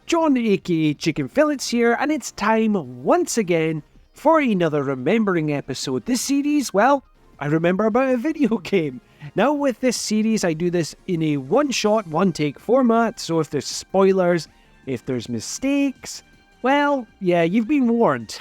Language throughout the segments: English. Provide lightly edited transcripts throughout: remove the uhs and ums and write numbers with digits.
John aka Chicken Fillets here, and it's time once again for another remembering episode. This series, well, I remember about a video game. Now with this series, I do this in a one-shot, one-take format, so if there's spoilers, if there's mistakes, well, yeah, you've been warned.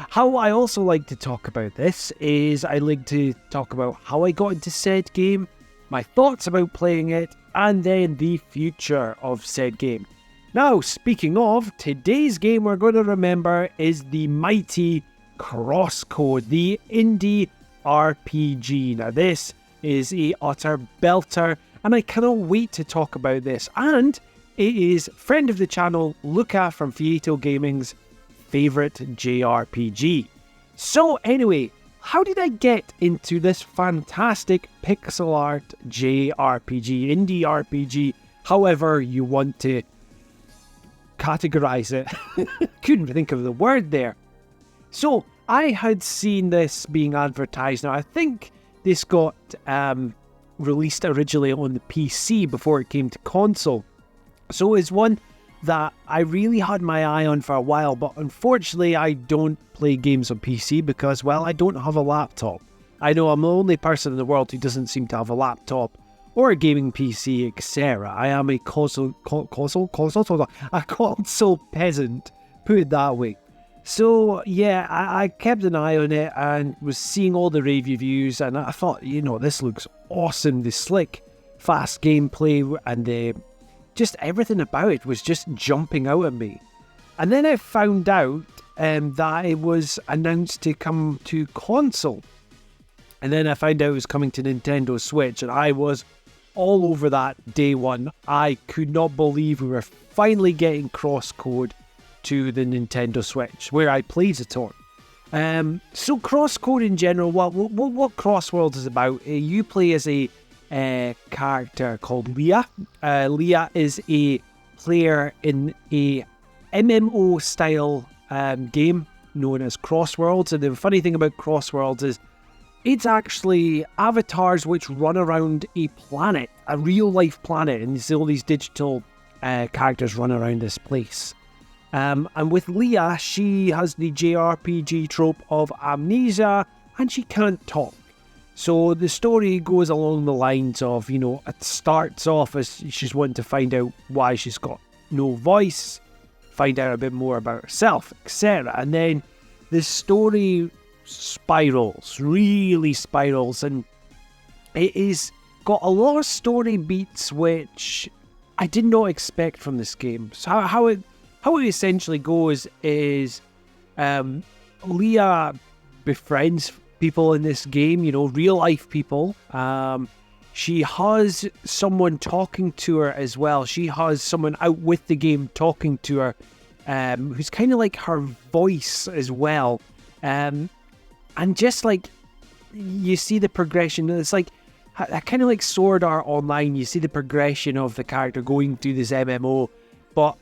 How I also like to talk about this is I like to talk about how I got into said game, my thoughts about playing it, and then the future of said game. Now, speaking of, today's game we're going to remember is the mighty Crosscode, the indie RPG. Now, this is a utter belter, and I cannot wait to talk about this. And it is friend of the channel, Luca from Feiito Gaming's favourite JRPG. So anyway, how did I get into this fantastic pixel art JRPG, indie RPG, however you want to categorize it? Couldn't think of the word there. So I had seen this being advertised. Now I think this got released originally on the PC before it came to console. So it's one that I really had my eye on for a while, but unfortunately I don't play games on PC because, well, I don't have a laptop. I know I'm the only person in the world who doesn't seem to have a laptop or a gaming PC, etc. I am a console peasant, put it that way. So yeah, I kept an eye on it and was seeing all the rave reviews, and I thought, you know, this looks awesome. The slick, fast gameplay and just everything about it was just jumping out at me. And then I found out that it was announced to come to console. And then I found out it was coming to Nintendo Switch, and I was all over that day one. I could not believe we were finally getting Crosscode to the Nintendo Switch, where I played it on. So Crosscode in general, what Crossworlds is about, you play as a character called Leah. Leah is a player in a MMO style game known as Crossworlds, and the funny thing about Crossworlds is it's actually avatars which run around a planet, a real life planet, and you see all these digital characters run around this place. And with Leah, she has the JRPG trope of amnesia, and she can't talk. So the story goes along the lines of, you know, it starts off as she's wanting to find out why she's got no voice, find out a bit more about herself, etc. And then the story really spirals, and it is got a lot of story beats which I did not expect from this game. So how it essentially goes is Leah befriends people in this game, you know, real life people. She has someone talking to her as well. She has someone out with the game talking to her, who's kind of like her voice as well. And just like you see the progression, it's like kind of like Sword Art Online. You see the progression of the character going through this MMO, but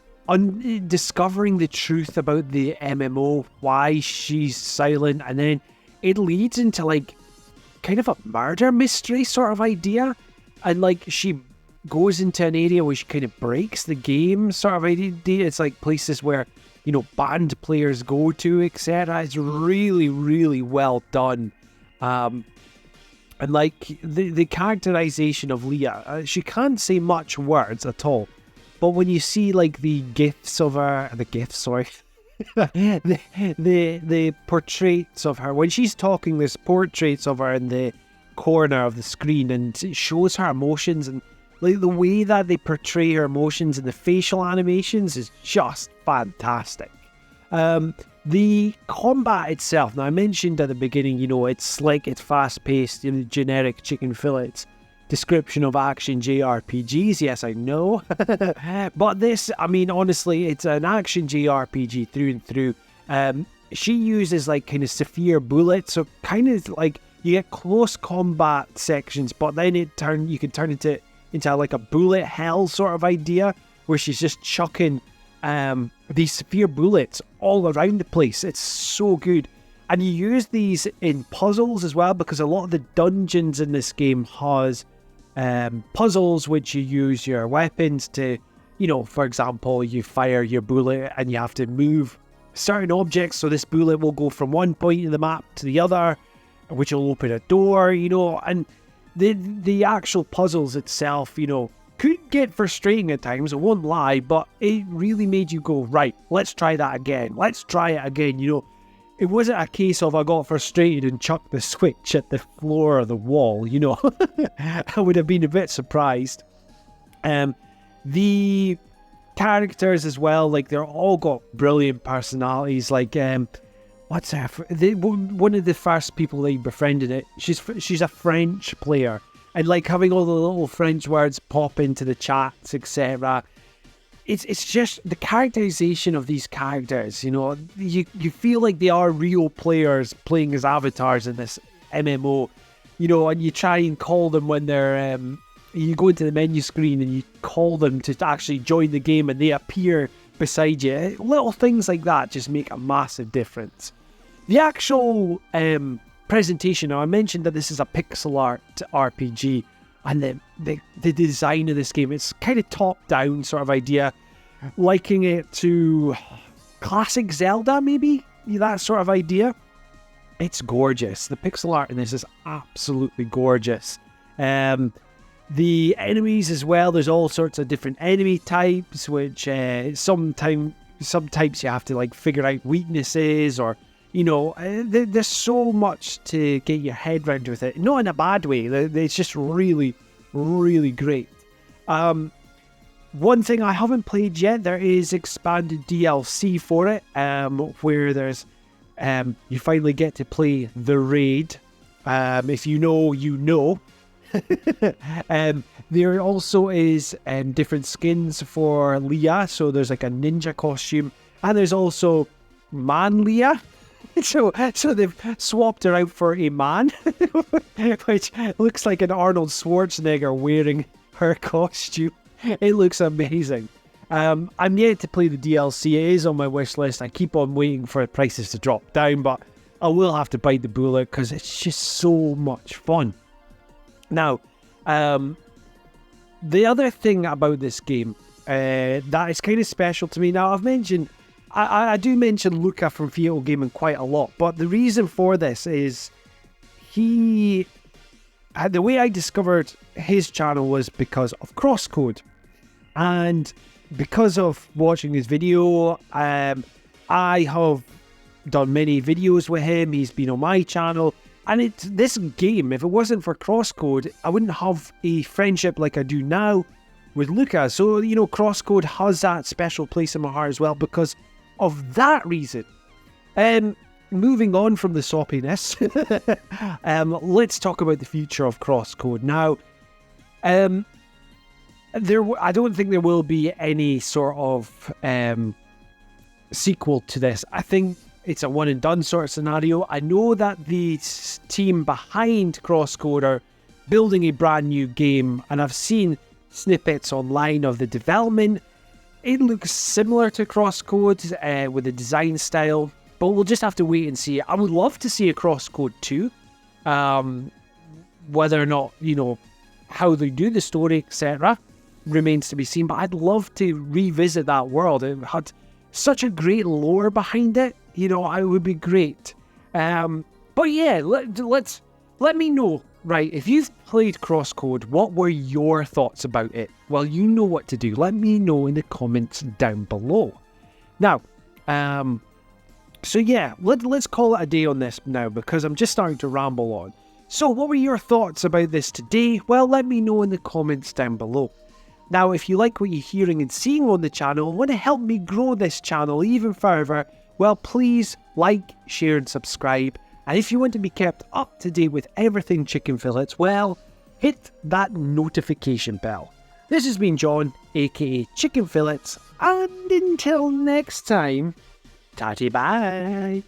discovering the truth about the MMO, why she's silent, and then it leads into like kind of a murder mystery sort of idea, and like she goes into an area where she kind of breaks the game sort of idea. It's like places where, you know, band players go to, etc. It's really, really well done. And like the characterization of Leah, she can't say much words at all, but when you see like the portraits of her, when she's talking, there's portraits of her in the corner of the screen, and it shows her emotions, and like the way that they portray her emotions and the facial animations is just fantastic. The combat itself, now I mentioned at the beginning, you know, it's slick, it's fast-paced, you know, generic chicken fillets description of action JRPGs. Yes, I know. But this, I mean, honestly, it's an action JRPG through and through. She uses like kind of severe bullets, so kind of like you get close combat sections, but then you can turn it into like a bullet hell sort of idea, where she's just chucking these severe bullets all around the place. It's so good. And you use these in puzzles as well, because a lot of the dungeons in this game has puzzles which you use your weapons to you know, for example, you fire your bullet and you have to move certain objects, so this bullet will go from one point in the map to the other, which will open a door, you know, and the actual puzzles itself, you know, could get frustrating at times, I won't lie, but it really made you go, right, let's try that again, let's try it again, you know. It wasn't a case of I got frustrated and chucked the switch at the floor or the wall, you know. I would have been a bit surprised. The characters as well, like, they're all got brilliant personalities. Like, what's that? One of the first people they befriended it, she's a French player. And, like, having all the little French words pop into the chats, etc. It's just the characterization of these characters, you know, you feel like they are real players playing as avatars in this MMO, you know, and you try and call them when they're, you go into the menu screen and you call them to actually join the game and they appear beside you. Little things like that just make a massive difference. The actual presentation, now I mentioned that this is a pixel art RPG, and the design of this game, it's kind of top-down sort of idea, liking it to classic Zelda, maybe? That sort of idea. It's gorgeous. The pixel art in this is absolutely gorgeous. The enemies as well, there's all sorts of different enemy types, which some types you have to, like, figure out weaknesses, or, you know, there's so much to get your head round with it. Not in a bad way. It's just really, really great. One thing I haven't played yet, there is expanded DLC for it, where there's you finally get to play the raid. If you know, you know. There also is different skins for Leah. So there's like a ninja costume, and there's also man Leah. So they've swapped her out for a man, which looks like an Arnold Schwarzenegger wearing her costume. It looks amazing. I'm yet to play the DLC. It is on my wish list. I keep on waiting for prices to drop down, but I will have to bite the bullet because it's just so much fun. Now, the other thing about this game that is kind of special to me. Now, I've mentioned, I do mention Luca from Feiito Gaming quite a lot, but the reason for this is the way I discovered his channel was because of Crosscode. And because of watching his video, I have done many videos with him. He's been on my channel. And it's this game, if it wasn't for Crosscode, I wouldn't have a friendship like I do now with Luca. So, you know, Crosscode has that special place in my heart as well because of that reason. Moving on from the soppiness, let's talk about the future of Crosscode. Now, I don't think there will be any sort of sequel to this. I think it's a one and done sort of scenario. I know that the team behind Crosscode are building a brand new game, and I've seen snippets online of the development. It looks similar to Crosscode with the design style, but we'll just have to wait and see. I would love to see a Crosscode 2. Whether or not, you know, how they do the story, etc., remains to be seen, but I'd love to revisit that world. It had such a great lore behind it, you know, it would be great. But yeah, let me know, right, if you've played Crosscode, what were your thoughts about it? Well, you know what to do. Let me know in the comments down below. Now, so yeah, let's call it a day on this now because I'm just starting to ramble on. So what were your thoughts about this today? Well, let me know in the comments down below. Now, if you like what you're hearing and seeing on the channel and want to help me grow this channel even further, well, please like, share and subscribe. And if you want to be kept up to date with everything Chicken Fillets, well, hit that notification bell. This has been John, aka Chicken Fillets, and until next time, tatty bye.